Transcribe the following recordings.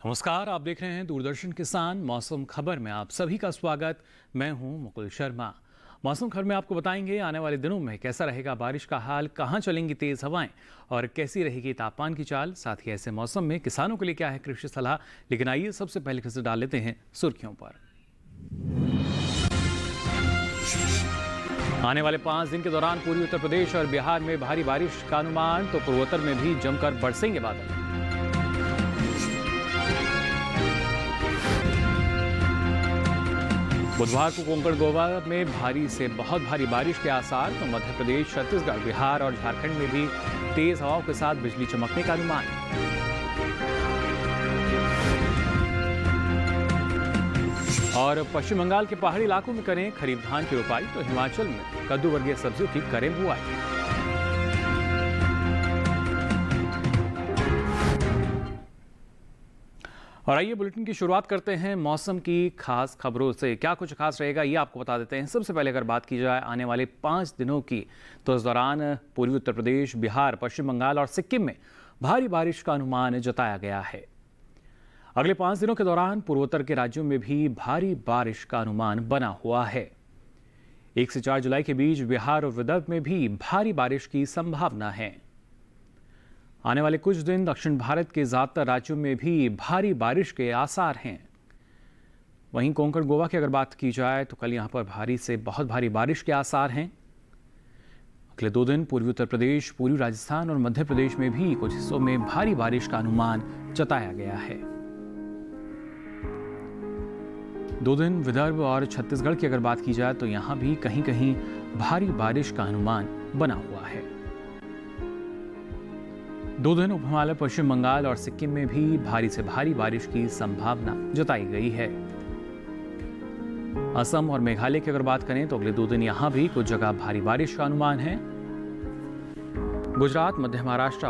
नमस्कार, आप देख रहे हैं दूरदर्शन किसान मौसम खबर में आप सभी का स्वागत। मैं हूं मुकुल शर्मा। मौसम खबर में आपको बताएंगे आने वाले दिनों में कैसा रहेगा बारिश का हाल, कहां चलेंगी तेज हवाएं और कैसी रहेगी तापमान की चाल। साथ ही ऐसे मौसम में किसानों के लिए क्या है कृषि सलाह। लेकिन आइए सबसे पहले नजर डाल लेते हैं सुर्खियों पर। आने वाले 5 दिन के दौरान पूर्वी उत्तर प्रदेश और बिहार में भारी बारिश का अनुमान, तो पूर्वोत्तर में भी जमकर बरसेंगे बादल। बुधवार को कोंकण गोवा में भारी से बहुत भारी बारिश के आसार, तो मध्य प्रदेश, छत्तीसगढ़, बिहार और झारखंड में भी तेज हवाओं के साथ बिजली चमकने का अनुमान। और पश्चिम बंगाल के पहाड़ी इलाकों में करें खरीफ धान की रोपाई, तो हिमाचल में कद्दू वर्गीय सब्जियों की करें बुआई। और आइए बुलेटिन की शुरुआत करते हैं मौसम की खास खबरों से। क्या कुछ खास रहेगा ये आपको बता देते हैं। सबसे पहले अगर बात की जाए आने वाले 5 दिनों की, तो इस दौरान पूर्वी उत्तर प्रदेश, बिहार, पश्चिम बंगाल और सिक्किम में भारी बारिश का अनुमान जताया गया है। अगले 5 दिनों के दौरान पूर्वोत्तर के राज्यों में भी भारी बारिश का अनुमान बना हुआ है। 1 से 4 जुलाई के बीच बिहार और विदर्भ में भी भारी बारिश की संभावना है। आने वाले कुछ दिन दक्षिण भारत के ज्यादातर राज्यों में भी भारी बारिश के आसार हैं। वहीं कोंकण गोवा की अगर बात की जाए तो कल यहां पर भारी से बहुत भारी बारिश के आसार हैं। अगले 2 दिन पूर्वी उत्तर प्रदेश, पूर्वी राजस्थान और मध्य प्रदेश में भी कुछ हिस्सों में भारी बारिश का अनुमान जताया गया है। 2 दिन विदर्भ और छत्तीसगढ़ की अगर बात की जाए तो यहां भी कहीं कहीं भारी बारिश का अनुमान बना हुआ है। 2 दिन उप हिमालय, पश्चिम बंगाल और सिक्किम में भी भारी से भारी बारिश की संभावना जताई गई है। असम और मेघालय की अगर बात करें तो अगले 2 दिन यहां भी कुछ जगह भारी बारिश का अनुमान है। गुजरात, मध्य महाराष्ट्र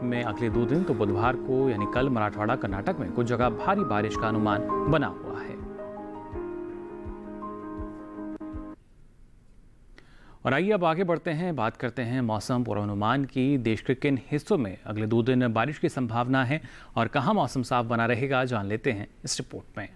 में अगले 2 दिन, तो बुधवार को यानी कल मराठवाड़ा, कर्नाटक में कुछ जगह भारी बारिश का अनुमान बना हुआ है। और आइए अब आगे बढ़ते हैं, बात करते हैं मौसम पूर्वानुमान की। देश के किन हिस्सों में अगले 2 दिन बारिश की संभावना है और कहां मौसम साफ बना रहेगा, जान लेते हैं इस रिपोर्ट में।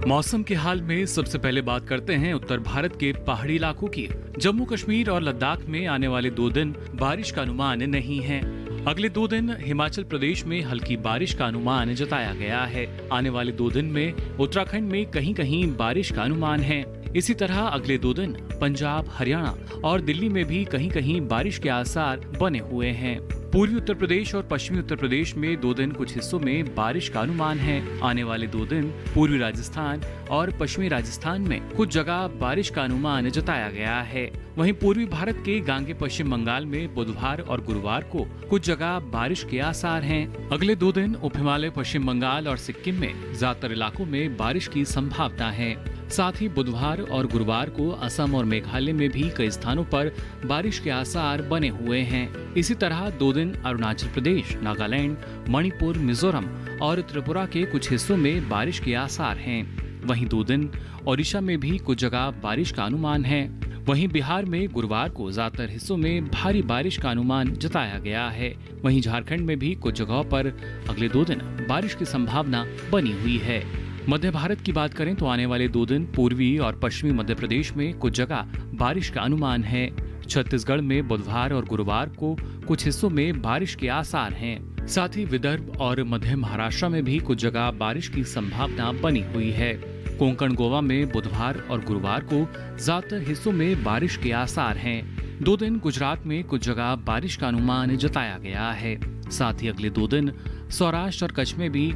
मौसम के हाल में सबसे पहले बात करते हैं उत्तर भारत के पहाड़ी इलाकों की। जम्मू कश्मीर और लद्दाख में आने वाले 2 दिन बारिश का अनुमान नहीं है। अगले 2 दिन हिमाचल प्रदेश में हल्की बारिश का अनुमान जताया गया है। आने वाले 2 दिन में उत्तराखंड में कहीं कहीं बारिश का अनुमान है। इसी तरह अगले 2 दिन पंजाब, हरियाणा और दिल्ली में भी कहीं कहीं बारिश के आसार बने हुए हैं। पूर्वी उत्तर प्रदेश और पश्चिमी उत्तर प्रदेश में 2 दिन कुछ हिस्सों में बारिश का अनुमान है। आने वाले 2 दिन पूर्वी राजस्थान और पश्चिमी राजस्थान में कुछ जगह बारिश का अनुमान जताया गया है। वहीं पूर्वी भारत के गांगे पश्चिम बंगाल में बुधवार और गुरुवार को कुछ जगह बारिश के आसार हैं। अगले 2 दिन उप हिमालय, पश्चिम बंगाल और सिक्किम में ज्यादातर इलाकों में बारिश की संभावना है। साथ ही बुधवार और गुरुवार को असम और मेघालय में भी कई स्थानों पर बारिश के आसार बने हुए हैं। इसी तरह 2 दिन अरुणाचल प्रदेश, नागालैंड, मणिपुर, मिजोरम और त्रिपुरा के कुछ हिस्सों में बारिश के आसार हैं। वहीं 2 दिन ओडिशा में भी कुछ जगह बारिश का अनुमान है। वहीं बिहार में गुरुवार को ज्यादातर हिस्सों में भारी बारिश का अनुमान जताया गया है। वहीं झारखंड में भी कुछ जगहों पर अगले 2 दिन बारिश की संभावना बनी हुई है। मध्य भारत की बात करें तो आने वाले 2 दिन पूर्वी और पश्चिमी मध्य प्रदेश में कुछ जगह बारिश का अनुमान है। छत्तीसगढ़ में बुधवार और गुरुवार को कुछ हिस्सों में बारिश के आसार हैं। साथ ही विदर्भ और मध्य महाराष्ट्र में भी कुछ जगह बारिश की संभावना बनी हुई है। कोंकण गोवा में बुधवार और गुरुवार को ज्यादातर हिस्सों में बारिश के आसार हैं। 2 दिन गुजरात में कुछ जगह बारिश का अनुमान जताया गया है। साथ ही अगले 2 दिन सौराष्ट्र और कच्छ में भी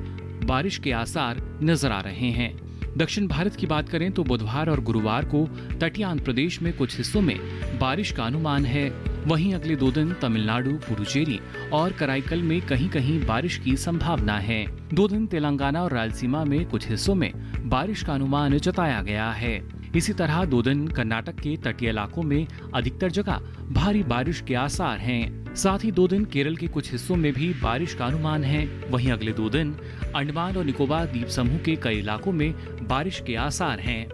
बारिश के आसार नजर आ रहे हैं। दक्षिण भारत की बात करें तो बुधवार और गुरुवार को तटीय आंध्र प्रदेश में कुछ हिस्सों में बारिश का अनुमान है। वहीं अगले 2 दिन तमिलनाडु, पुडुचेरी और कराईकल में कहीं कहीं बारिश की संभावना है। 2 दिन तेलंगाना और रायलसीमा में कुछ हिस्सों में बारिश का अनुमान जताया गया है। इसी तरह 2 दिन कर्नाटक के तटीय इलाकों में अधिकतर जगह भारी बारिश के आसार हैं। साथ ही 2 दिन केरल के कुछ हिस्सों में भी बारिश का अनुमान है। वहीं अगले 2 दिन अंडमान और निकोबार द्वीप समूह के कई इलाकों में बारिश के आसार हैं।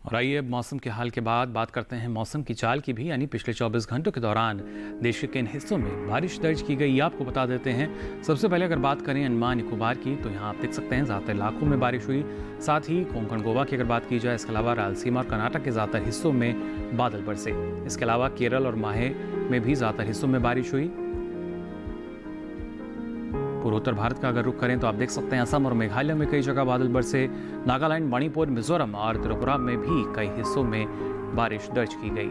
और आइए अब मौसम के हाल के बाद बात करते हैं मौसम की चाल की भी, यानी पिछले 24 घंटों के दौरान देश के किन हिस्सों में बारिश दर्ज की गई, आपको बता देते हैं। सबसे पहले अगर बात करें अंडमान निकोबार की, तो यहाँ आप देख सकते हैं ज़्यादातर इलाकों में बारिश हुई। साथ ही कोंकण गोवा की अगर बात की जाए, इसके अलावा रायलसीमा और कर्नाटक के ज़्यादातर हिस्सों में बादल बरसे। इसके अलावा केरल और माहे में भी ज़्यादातर हिस्सों में बारिश हुई। पूर्वोत्तर भारत का अगर रुख करें तो आप देख सकते हैं असम और मेघालय में कई जगह बादल बरसे। नागालैंड, मणिपुर, मिजोरम और त्रिपुरा में भी कई हिस्सों में बारिश दर्ज की गई।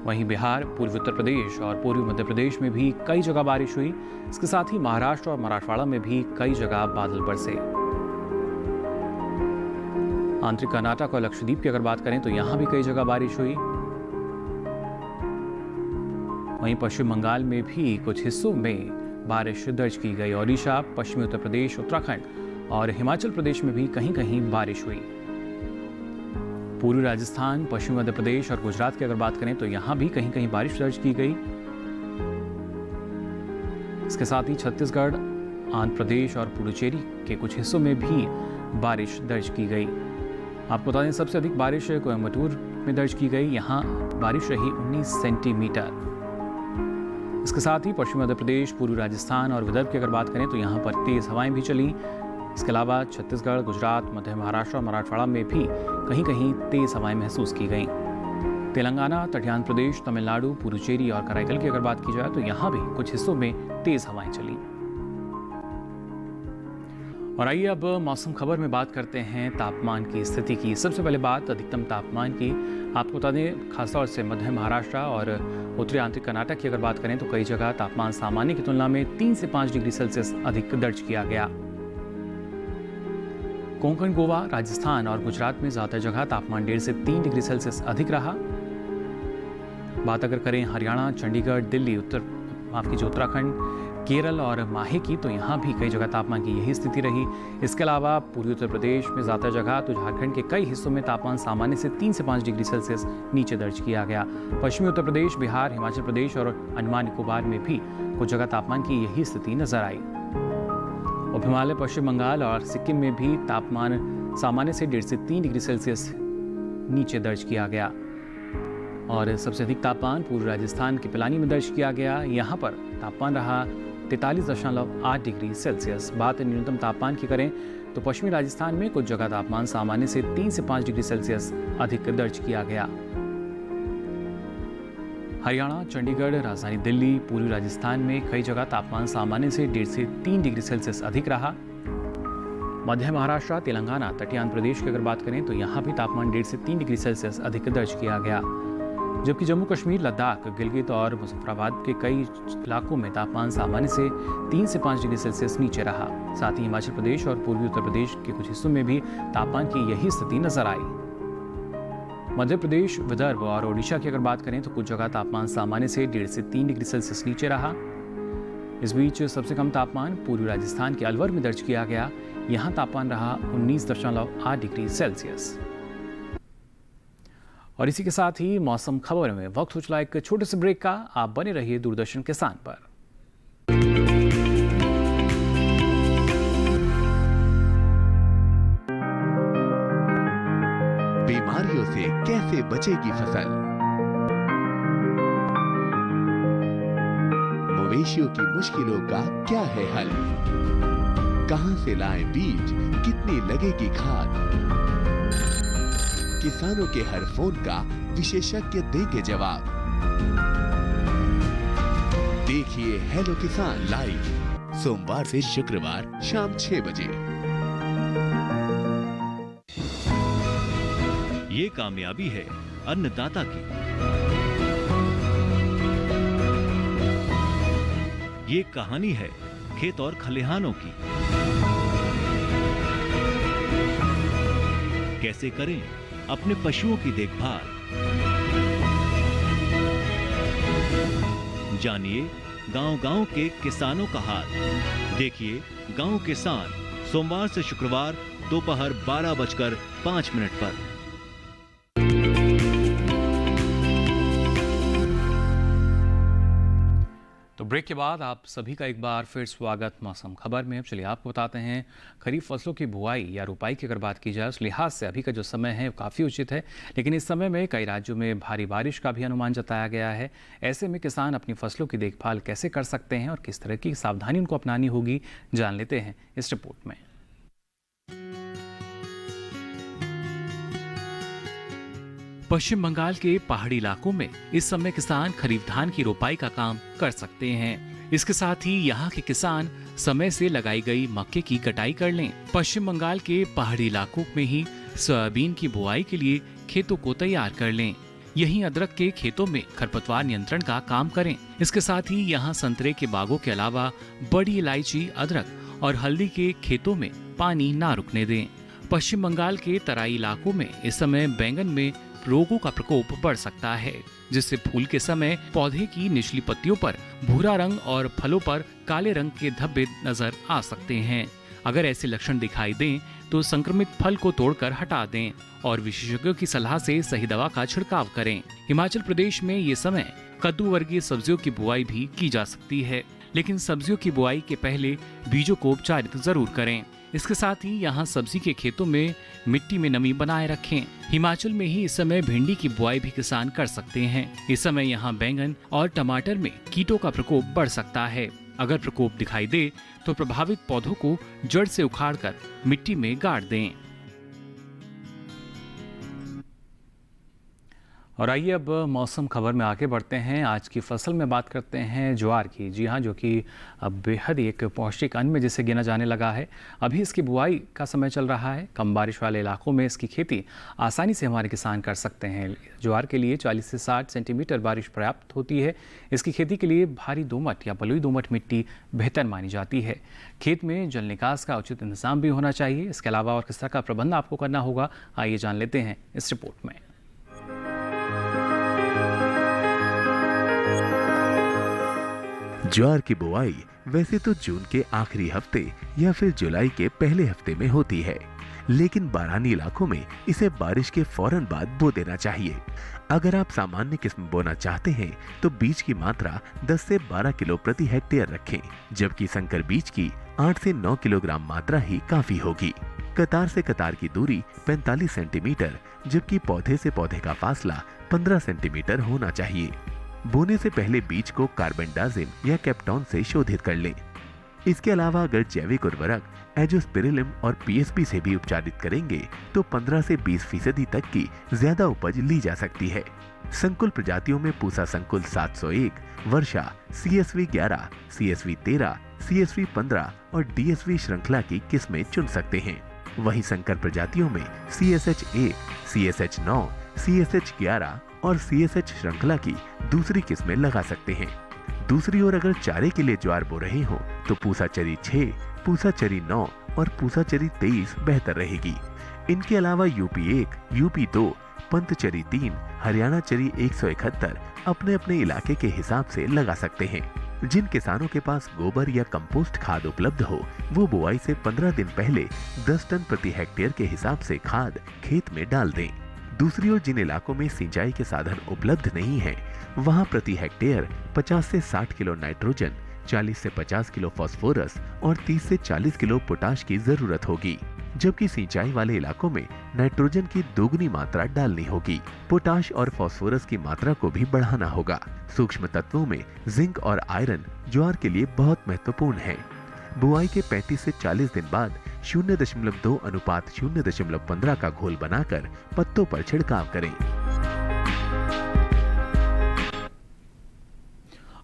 वहीं बिहार, पूर्वी उत्तर प्रदेश और पूर्वी मध्य प्रदेश में भी कई जगह बारिश हुई। इसके साथ ही महाराष्ट्र और मराठवाड़ा में भी कई जगह बादल बरसे। आंतरिक कर्नाटक और लक्षद्वीप की अगर बात करें तो यहां भी कई जगह बारिश हुई। वहीं पश्चिम बंगाल में भी कुछ हिस्सों में बारिश दर्ज की गई। ओडिशा, पश्चिमी उत्तर प्रदेश, उत्तराखंड और हिमाचल प्रदेश में भी कहीं कहीं बारिश हुई। पूर्वी राजस्थान, पश्चिमी मध्य प्रदेश और गुजरात की अगर बात करें तो यहां भी कहीं कहीं बारिश दर्ज की गई। इसके साथ ही छत्तीसगढ़, आंध्र प्रदेश और पुडुचेरी के कुछ हिस्सों में भी बारिश दर्ज की गई। आपको बता दें सबसे अधिक बारिश कोयम्बटूर में दर्ज की गई। यहां बारिश रही 19 सेंटीमीटर। इसके साथ ही पश्चिमी मध्य प्रदेश, पूर्वी राजस्थान और विदर्भ की अगर बात करें तो यहाँ पर तेज हवाएं भी चली। इसके अलावा छत्तीसगढ़, गुजरात, मध्य महाराष्ट्र और मराठवाड़ा में भी कहीं कहीं तेज हवाएं महसूस की गईं। तेलंगाना, तटियान प्रदेश, तमिलनाडु, पुडुचेरी और कराईकल की अगर बात की जाए तो यहाँ भी कुछ हिस्सों में तेज हवाएं चली। और आइए अब मौसम खबर में बात करते हैं तापमान की स्थिति की। सबसे पहले बात अधिकतम तापमान की। आपको बता दें खासतौर से मध्य महाराष्ट्र और उत्तरी आंतरिक कर्नाटक की अगर बात करें तो कई जगह तापमान सामान्य की तुलना में 3 से 5 डिग्री सेल्सियस अधिक दर्ज किया गया। कोंकण, गोवा, राजस्थान और गुजरात में ज्यादा जगह तापमान 1.5 से 3 डिग्री सेल्सियस अधिक रहा। बात अगर करें हरियाणा, चंडीगढ़, दिल्ली, उत्तराखंड, केरल और माहे की, तो यहाँ भी कई जगह तापमान की यही स्थिति रही। इसके अलावा पूर्वी उत्तर प्रदेश में ज़्यादा जगह तो झारखंड के कई हिस्सों में तापमान सामान्य से 3 से 5 डिग्री सेल्सियस नीचे दर्ज किया गया। पश्चिमी उत्तर प्रदेश, बिहार, हिमाचल प्रदेश और अंडमान निकोबार में भी कुछ जगह तापमान की यही स्थिति नजर आई। उप हिमालय, पश्चिम बंगाल और सिक्किम में भी तापमान सामान्य से 1.5 से 3 डिग्री सेल्सियस नीचे दर्ज किया गया। और सबसे अधिक तापमान पूर्वी राजस्थान के पिलानी में दर्ज किया गया। यहाँ पर तापमान रहा 43.8 डिग्री सेल्सियस। बात न्यूनतम तापमान की करें तो पश्चिमी राजस्थान में कुछ जगह तापमान सामान्य से 3 से 5 डिग्री सेल्सियस अधिक दर्ज किया गया। हरियाणा, चंडीगढ़, राजधानी दिल्ली, पूर्वी राजस्थान में कई जगह तापमान सामान्य से 1.5 से 3 डिग्री सेल्सियस अधिक रहा। मध्य महाराष्ट्र, तेलंगाना, तटियान प्रदेश की अगर बात करें तो यहाँ भी तापमान 1.5 से 3 डिग्री सेल्सियस अधिक दर्ज किया गया। जबकि जम्मू कश्मीर, लद्दाख, गिलगित और मुजफ्फराबाद के कई इलाकों में तापमान सामान्य से 3 से 5 डिग्री सेल्सियस नीचे रहा। साथ ही हिमाचल प्रदेश और पूर्वी उत्तर प्रदेश के कुछ हिस्सों में भी तापमान की यही स्थिति नजर आई। मध्य प्रदेश, विदर्भ और ओडिशा की अगर बात करें तो कुछ जगह तापमान सामान्य से 1.5 से 3 डिग्री सेल्सियस नीचे रहा। इस बीच सबसे कम तापमान पूर्वी राजस्थान के अलवर में दर्ज किया गया। यहाँ तापमान रहा 19.8 डिग्री सेल्सियस। और इसी के साथ ही मौसम खबर में वक्त हो चला एक छोटे से ब्रेक का। आप बने रहिए दूरदर्शन किसान पर। बीमारियों से कैसे बचेगी फसल? मवेशियों की मुश्किलों का क्या है हल? कहां से लाएं बीज? कितनी लगेगी खाद? किसानों के हर फोन का विशेषज्ञ देंगे जवाब। देखिए हेलो किसान लाइव सोमवार से शुक्रवार शाम 6 बजे। ये कामयाबी है अन्नदाता की। ये कहानी है खेत और खलिहानों की। कैसे करें अपने पशुओं की देखभाल? जानिए गांव-गांव के किसानों का हाल। देखिए गांव किसान सोमवार से शुक्रवार दोपहर 12:05 पर। तो ब्रेक के बाद आप सभी का एक बार फिर स्वागत मौसम खबर में। अब चलिए आपको बताते हैं खरीफ फसलों की बुआई या रुपाई की अगर बात की जाए उस लिहाज से अभी का जो समय है वो काफ़ी उचित है, लेकिन इस समय में कई राज्यों में भारी बारिश का भी अनुमान जताया गया है। ऐसे में किसान अपनी फसलों की देखभाल कैसे कर सकते हैं और किस तरह की सावधानी उनको अपनानी होगी, जान लेते हैं इस रिपोर्ट में। पश्चिम बंगाल के पहाड़ी इलाकों में इस समय किसान खरीफ धान की रोपाई का काम कर सकते हैं। इसके साथ ही यहाँ के किसान समय से लगाई गई मक्के की कटाई कर लें। पश्चिम बंगाल के पहाड़ी इलाकों में ही सोयाबीन की बुआई के लिए खेतों को तैयार कर लें। यहीं अदरक के खेतों में खरपतवार नियंत्रण का काम करें। इसके साथ ही यहाँ संतरे के बागों के अलावा बड़ी इलायची, अदरक और हल्दी के खेतों में पानी ना रुकने दें। पश्चिम बंगाल के तराई इलाकों में इस समय बैंगन में रोगों का प्रकोप बढ़ सकता है, जिससे फूल के समय पौधे की निचली पत्तियों पर भूरा रंग और फलों पर काले रंग के धब्बे नजर आ सकते हैं। अगर ऐसे लक्षण दिखाई दें तो संक्रमित फल को तोड़कर हटा दें और विशेषज्ञों की सलाह से सही दवा का छिड़काव करें। हिमाचल प्रदेश में ये समय कद्दू वर्गीय सब्जियों की बुआई भी की जा सकती है, लेकिन सब्जियों की बुआई के पहले बीजों को उपचारित जरूर करें। इसके साथ ही यहाँ सब्जी के खेतों में मिट्टी में नमी बनाए रखें। हिमाचल में ही इस समय भिंडी की बुआई भी किसान कर सकते हैं। इस समय यहाँ बैंगन और टमाटर में कीटों का प्रकोप बढ़ सकता है। अगर प्रकोप दिखाई दे तो प्रभावित पौधों को जड़ से उखाड़कर मिट्टी में गाड़ दें। और आइए अब मौसम खबर में आगे बढ़ते हैं। आज की फसल में बात करते हैं ज्वार की। जी हाँ, जो कि अब बेहद एक पौष्टिक अन्न में जिसे गिना जाने लगा है। अभी इसकी बुआई का समय चल रहा है। कम बारिश वाले इलाकों में इसकी खेती आसानी से हमारे किसान कर सकते हैं। ज्वार के लिए 40 से 60 सेंटीमीटर बारिश पर्याप्त होती है। इसकी खेती के लिए भारी दोमट या बलुई दोमट मिट्टी बेहतर मानी जाती है। खेत में जल निकास का उचित इंतजाम भी होना चाहिए। इसके अलावा और किस तरह का प्रबंध आपको करना होगा, आइए जान लेते हैं इस रिपोर्ट में। ज्वार की बुआई वैसे तो जून के आखिरी हफ्ते या फिर जुलाई के पहले हफ्ते में होती है, लेकिन बारानी इलाकों में इसे बारिश के फौरन बाद बो देना चाहिए। अगर आप सामान्य किस्म बोना चाहते हैं तो बीज की मात्रा 10 से 12 किलो प्रति हेक्टेयर रखें, जबकि संकर बीज की 8 से 9 किलोग्राम मात्रा ही काफी होगी। कतार से कतार की दूरी 45 सेंटीमीटर, जबकि पौधे से पौधे का फासला 15 सेंटीमीटर होना चाहिए। बोने से पहले बीज को कार्बेंडाजिम या कैप्टॉन से शोधित कर लें। इसके अलावा अगर जैविक उर्वरक एजोस्पिरिलम और पीएसपी से भी उपचारित करेंगे तो 15 से 20% तक की ज्यादा उपज ली जा सकती है। संकुल प्रजातियों में पूसा संकुल 701, वर्षा, CSV 11, CSV 13, CSV 15 और DSV श्रृंखला की किस्में चुन सकते हैं। वहीं संकर प्रजातियों में CSH 1, CSH 9, CSH 11 और CSH श्रृंखला की दूसरी किस्में लगा सकते हैं। दूसरी ओर अगर चारे के लिए ज्वार बो रहे हो तो पूसा चरी 6, पूसा चरी 9 और पूसा चरी 23 बेहतर रहेगी। इनके अलावा UP 1, UP 2, पंत चरी 3, हरियाणा चरी 171 अपने अपने इलाके के हिसाब से लगा सकते हैं। जिन किसानों के पास गोबर या कंपोस्ट खाद उपलब्ध हो वो बुआई से 15 दिन पहले 10 टन प्रति हेक्टेयर के हिसाब से खाद खेत में डाल दें। दूसरी ओर जिन इलाकों में सिंचाई के साधन उपलब्ध नहीं है वहां प्रति हेक्टेयर 50 से 60 किलो नाइट्रोजन, 40 से 50 किलो फास्फोरस और 30 से 40 किलो पोटाश की जरूरत होगी, जबकि सिंचाई वाले इलाकों में नाइट्रोजन की दोगुनी मात्रा डालनी होगी। पोटाश और फास्फोरस की मात्रा को भी बढ़ाना होगा। सूक्ष्म तत्वों में जिंक और आयरन ज्वार के लिए बहुत महत्वपूर्ण है। बुआई के 35 से 40 दिन बाद 0.2:0.15 का घोल बनाकर पत्तों पर छिड़काव करें।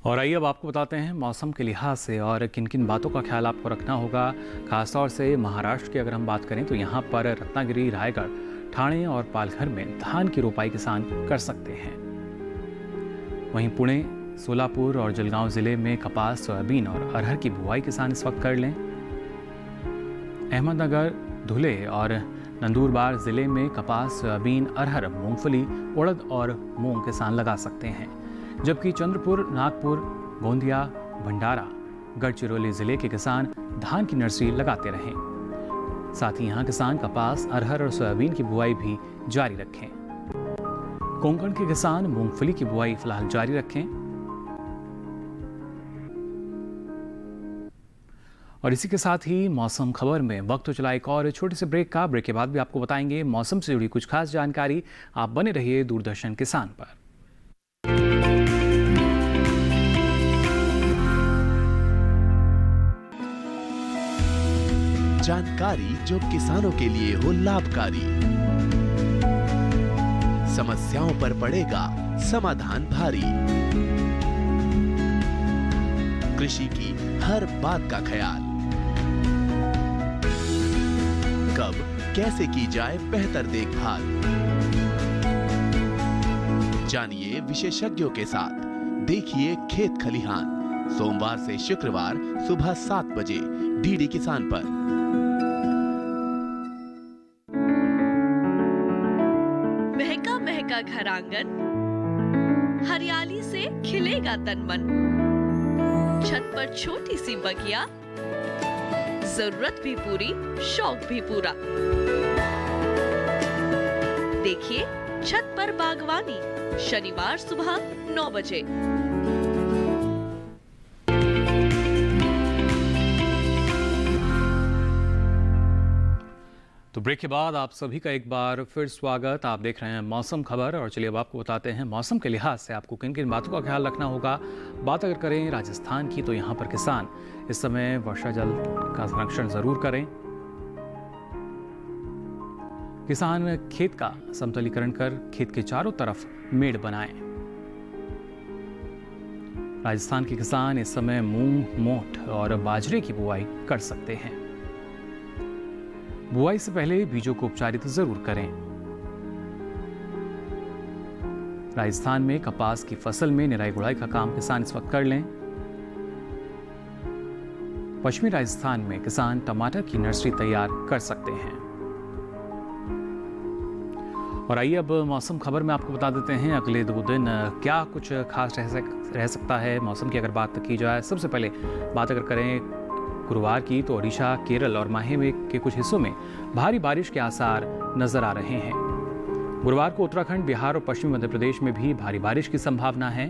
और आइए अब आपको बताते हैं मौसम के लिहाज से और किन किन बातों का ख्याल आपको रखना होगा। खासतौर से महाराष्ट्र की अगर हम बात करें तो यहाँ पर रत्नागिरी, रायगढ़, ठाणे और पालघर में धान की रोपाई किसान कर सकते हैं। वहीं पुणे, सोलापुर और जलगांव जिले में कपास, सोयाबीन और अरहर की बुआई किसान इस वक्त कर लें। अहमदनगर, धुले और नंदुरबार जिले में कपास, सोयाबीन, अरहर, मूंगफली, उड़द और मूंग किसान लगा सकते हैं, जबकि चंद्रपुर, नागपुर, गोंदिया, भंडारा, गढ़चिरौली जिले के किसान धान की नर्सरी लगाते रहें। साथ ही यहाँ किसान कपास, अरहर और सोयाबीन की बुआई भी जारी रखें। कोंकण के किसान मूंगफली की बुआई फिलहाल जारी रखें। और इसी के साथ ही मौसम खबर में वक्त तो चला एक और छोटे से ब्रेक का। ब्रेक के बाद भी आपको बताएंगे मौसम से जुड़ी कुछ खास जानकारी। आप बने रहिए दूरदर्शन किसान पर। जानकारी जो किसानों के लिए हो लाभकारी, समस्याओं पर पड़ेगा समाधान भारी, कृषि की हर बात का ख्याल, कब कैसे की जाए बेहतर देखभाल। जानिए विशेषज्ञों के साथ, देखिए खेत खलिहान, सोमवार से शुक्रवार सुबह 7 बजे डीडी किसान पर। महका महका घर आंगन, हरियाली से खिलेगा तन मन, छत पर छोटी सी बगिया, जरूरत भी पूरी शौक भी पूरा। देखिए छत पर बागवानी, शनिवार सुबह 9 बजे। तो ब्रेक के बाद आप सभी का एक बार फिर स्वागत। आप देख रहे हैं मौसम खबर और चलिए अब आपको बताते हैं मौसम के लिहाज से आपको किन किन बातों का ख्याल रखना होगा। बात अगर करें राजस्थान की तो यहाँ पर किसान इस समय वर्षा जल का संरक्षण जरूर करें। किसान खेत का समतलीकरण कर खेत के चारों तरफ मेड़ बनाएं। राजस्थान के किसान इस समय मूंग, मोठ और बाजरे की बुआई कर सकते हैं। बुआई से पहले बीजों को उपचारित जरूर करें। राजस्थान में कपास की फसल में निराई गुड़ाई का काम किसान इस वक्त कर लें। पश्चिमी राजस्थान में किसान टमाटर की नर्सरी तैयार कर सकते हैं। और आइए अब मौसम खबर में आपको बता देते हैं अगले 2 दिन क्या कुछ खास रह सकता है। मौसम की अगर बात की जाए, सबसे पहले बात अगर करें गुरुवार की तो ओडिशा, केरल और माहे के कुछ हिस्सों में भारी बारिश के आसार नजर आ रहे हैं। गुरुवार को उत्तराखंड, बिहार और पश्चिमी मध्य प्रदेश में भी भारी बारिश की संभावना है।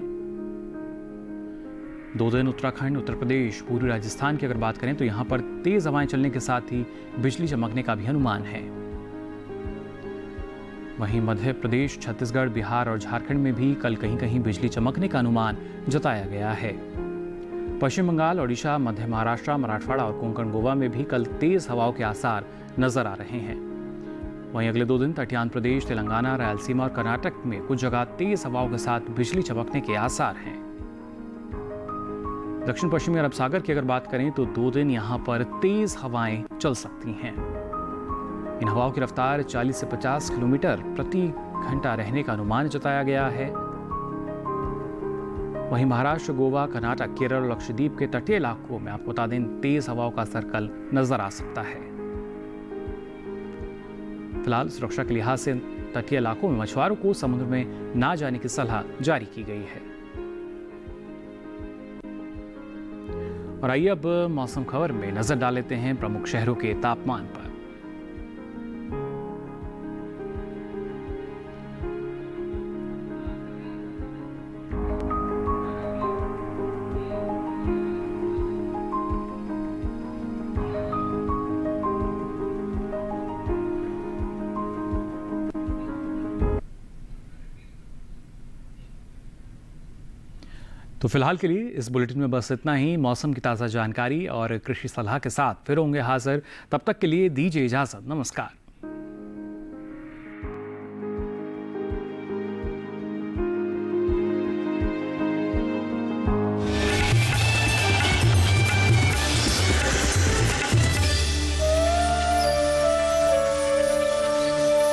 2 दिन उत्तराखंड, उत्तर प्रदेश, पूर्वी राजस्थान की अगर बात करें तो यहां पर तेज हवाएं चलने के साथ ही बिजली चमकने का भी अनुमान है। वहीं मध्य प्रदेश, छत्तीसगढ़, बिहार और झारखंड में भी कल कहीं कहीं बिजली चमकने का अनुमान जताया गया है। पश्चिम बंगाल, ओडिशा, मध्य महाराष्ट्र, मराठवाड़ा और कोंकण गोवा में भी कल तेज हवाओं के आसार नजर आ रहे हैं। वहीं अगले 2 दिन तटीय आंध्र प्रदेश, तेलंगाना, रायलसीमा और कर्नाटक में कुछ जगह तेज हवाओं के साथ बिजली चमकने के आसार हैं। दक्षिण पश्चिमी अरब सागर की अगर बात करें तो 2 दिन यहां पर तेज हवाएं चल सकती हैं। इन हवाओं की रफ्तार 40 से 50 किलोमीटर प्रति घंटा रहने का अनुमान जताया गया है। वहीं महाराष्ट्र, गोवा, कर्नाटक, केरल और लक्षद्वीप के तटीय इलाकों में आपको बता दें तेज हवाओं का सर्कल नजर आ सकता है। फिलहाल सुरक्षा के लिहाज से तटीय इलाकों में मछुआरों को समुद्र में ना जाने की सलाह जारी की गई है। और आइए अब मौसम खबर में नजर डाल लेते हैं प्रमुख शहरों के तापमान पर। तो फिलहाल के लिए इस बुलेटिन में बस इतना ही। मौसम की ताज़ा जानकारी और कृषि सलाह के साथ फिर होंगे हाजिर। तब तक के लिए दीजिए इजाज़त। नमस्कार।